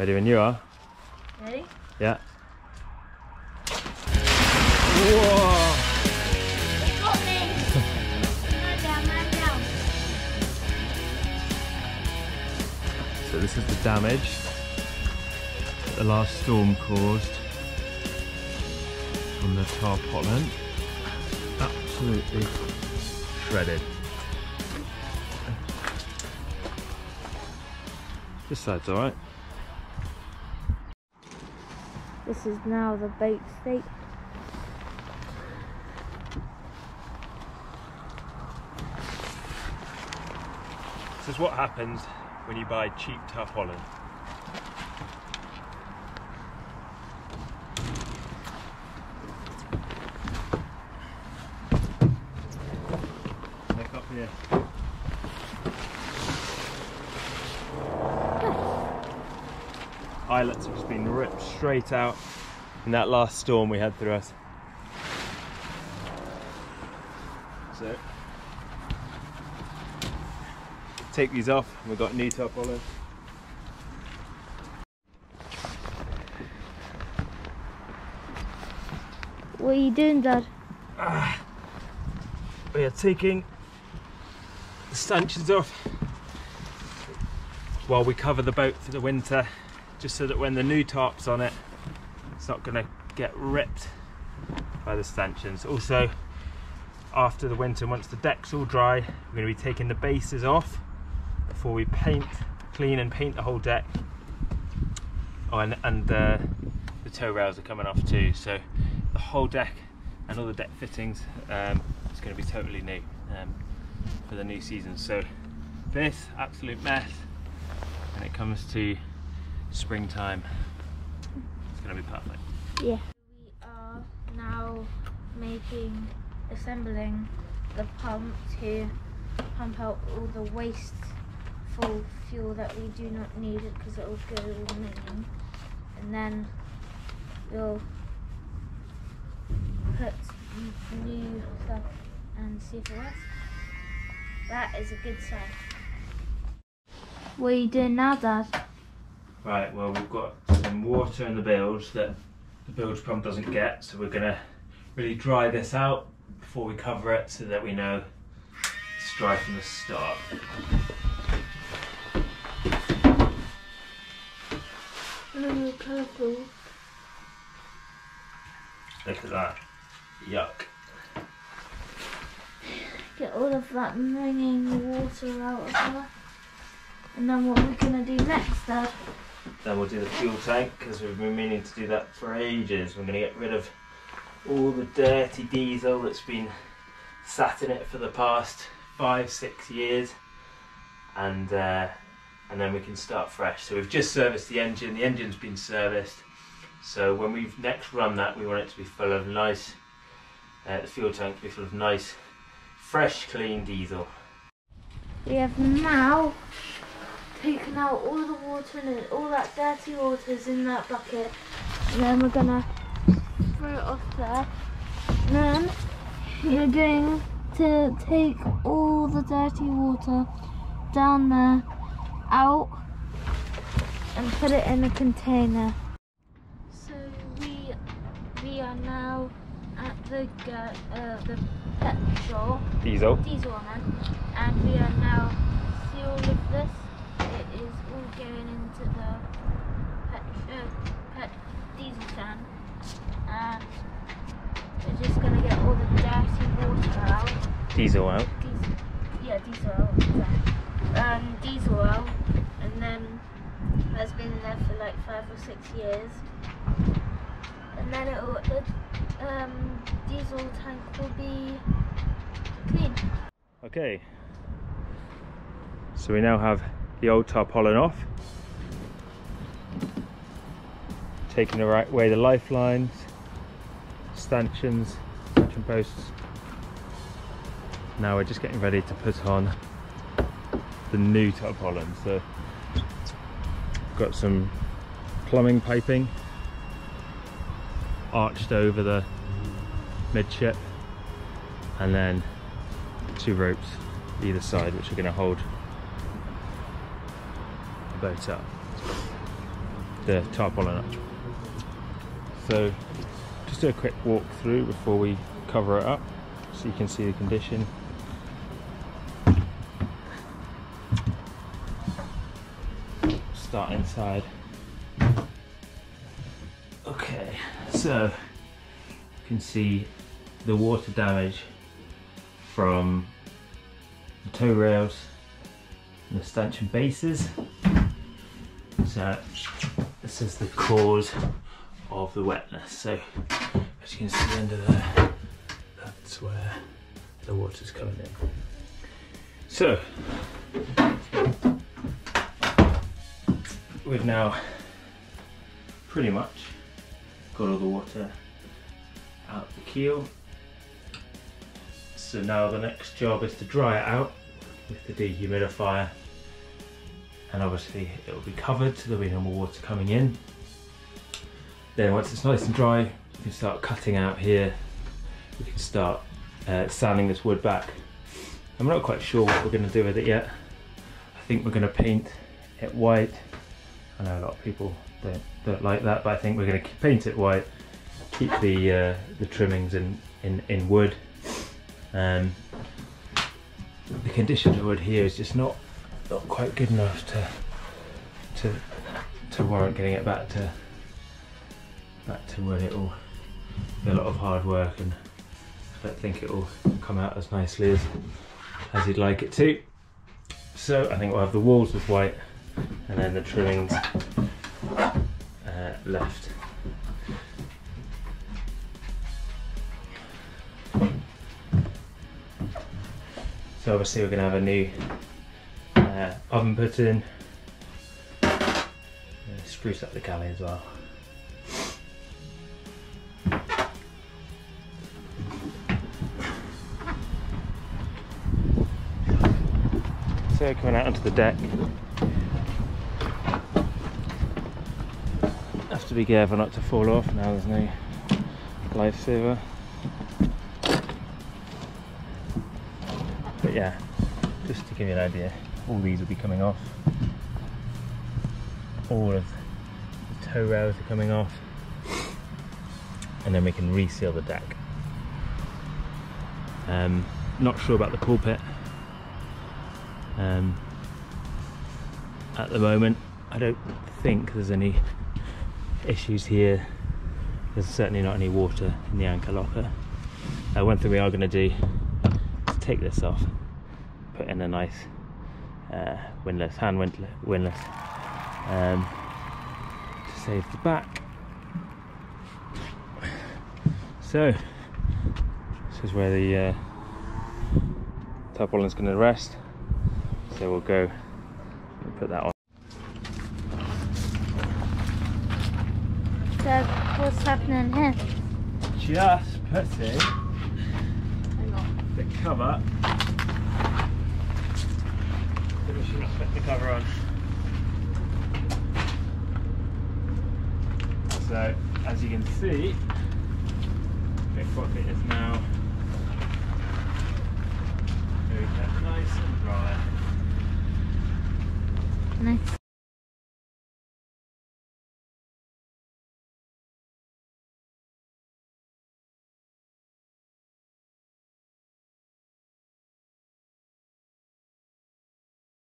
Ready when you are. Ready? Yeah. Whoa! It got me! Man down. So this is the damage that the last storm caused from the tarpaulin. Absolutely shredded. This side's alright. This is now the boat state. This is what happens when you buy cheap tarpaulin. Look up here. Eyelets have just been ripped straight out in that last storm we had through us. So take these off and we've got new tarpaulin. What are you doing, Dad? We are taking the stanchions off while we cover the boat for the winter, just so that when the new tarp's on it, it's not going to get ripped by the stanchions. Also, after the winter, once the deck's all dry, we're going to be taking the bases off before we clean and paint the whole deck. Oh, and the tow rails are coming off too, so the whole deck and all the deck fittings is going to be totally new for the new season. So this absolute mess when it comes to springtime, it's going to be perfect. Yeah. We are now assembling the pump to pump out all the wasteful fuel that we do not need because it will go in the main, and then we'll put new stuff and see if it works. That is a good sign. What are you doing now, Dad? Right, well, we've got some water in the bilge that the bilge pump doesn't get, so we're going to really dry this out before we cover it so that we know it's dry from the start. Oh, colourful. Look at that. Yuck. Get all of that ringing water out of there. And then what we're going to do next, Dad? Then we'll do the fuel tank, because we've been meaning to do that for ages. We're going to get rid of all the dirty diesel that's been sat in it for the past 5-6 years, and then we can start fresh. So we've just serviced the engine. The engine's been serviced, so when we next run that, we want it to be full of nice, the fuel tank to be full of nice, fresh, clean diesel. We have now taken out all the water in it, all that dirty water's in that bucket, and then we're gonna throw it off there. And then you're going to take all the dirty water down there, out, and put it in a container. So we are now at the petrol Diesel. on it, and we are now see all of this. It is all going into the pet diesel tank, and we're just going to get all the dirty water out. Diesel out. Diesel out. Diesel out, and then that's been there for like 5 or 6 years, and then the diesel tank will be clean. Okay, so we now have the old tarpaulin off, taking away the lifelines, stanchions, suction posts. Now we're just getting ready to put on the new tarpaulin. So we've got some plumbing piping arched over the midship, and then 2 ropes either side which are going to hold the boat up. the tarpaulin up. So just do a quick walk through before we cover it up so you can see the condition. Start inside. Okay, so you can see the water damage from the toe rails and the stanchion bases. So this is the cause of the wetness. So as you can see under there, that's where the water's coming in. So we've now pretty much got all the water out the keel. So now the next job is to dry it out with the dehumidifier, and obviously it will be covered so there'll be no more water coming in. Then once it's nice and dry, you can start cutting out here. We can start sanding this wood back. I'm not quite sure what we're going to do with it yet. I think we're going to paint it white. I know a lot of people don't like that, but I think we're going to paint it white, keep the trimmings in wood. The condition of the wood here is just not quite good enough to warrant getting it back to wood. It will be a lot of hard work, and I don't think it will come out as nicely as you'd like it to. So I think we'll have the walls with white and then the trimmings left. So obviously we're going to have a new oven put in, spruce up the galley as well. So coming out onto the deck, have to be careful not to fall off. Now there's no lifesaver. But yeah, just to give you an idea, all these will be coming off. All of the toe rails are coming off, and then we can reseal the deck. Not sure about the pulpit. At the moment, I don't think there's any issues here. There's certainly not any water in the anchor locker. One thing we are going to do is take this off, put in a nice windlass, hand windlass, to save the back. So this is where the tarpaulin is going to rest. So we'll go and put that on. So what's happening here? Just putting the cover. Finishing up putting the cover on. So as you can see, the cockpit is now very nice and dry. Nice.